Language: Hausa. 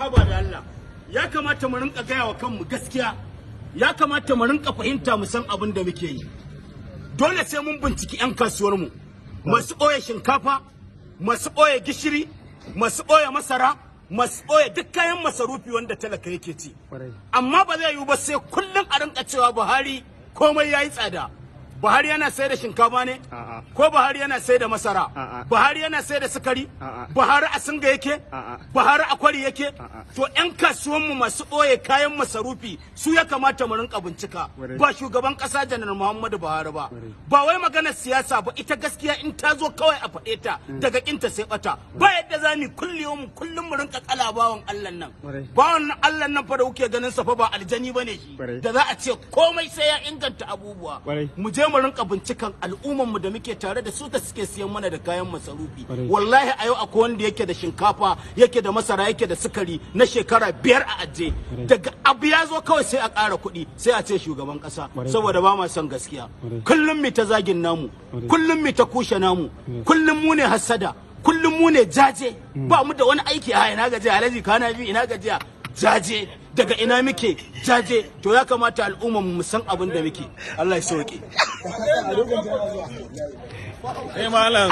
haba da Allah ya kamata mu rinka gaya wa kanmu gaskiya, ya kamata mu rinka fahimta mu san abin da muke yi. Dole sai mun binciki 'yan kasuwarmu masu ɓoye shinkafa, masu ɓoye gishiri, masu ɓoye masara, masu ɓoye duk kayan masarufi wanda talaka yake ci. Amma ba zai yiwu ba sai kullum a rinka cewa Buhari komai yayi tsada. Buhari yana sai da shinkafa ne? Ko Buhari yana sai da masara? Buhari yana sai da sukari? Buhari a singa yake? Buhari a kwari yake? To 'yan kasuwanmu masu ɓoye kayan masarufi su ya kamata mu rinka bincika, ba shugaban ƙasa Janar Muhammadu Buhari ba. Ba wai maganar siyasa ba, ita gaskiya in ta zo kawai a faɗe ta daga kinta sai ɓata. Ba yadda za mu kullum mu rinka kala bawan Allah nan. Bawan Allah nan fa da kuke ganin sa fa ba aljani bane shi. Da za a ce komai sai ya inganta abubuwa. Mu je mu rinka bincikan al'umman da muke tare da su da suke siyan mana da kayan masarufi. Wallahi a yau akwai wanda yake da shinkafa, yake da masara, yake da sukari na shekara 5 a aje. Daga abu ya zo kawai sai a ƙara kuɗi, sai a ce shugaban ƙasa, saboda ba ma son gaskiya. Kullum mu ta zagin namu, kullum mu ta kushe namu, kullum mu ne hassada, kullum mu ne jaje. Ba mu da wani aiki a ina gajiya, Alhaji kana bi ina gajiya, jaje. Daga ina muke jaje. To ya kamata al'umma mu san abin da muke. Allah ya sauke. Malam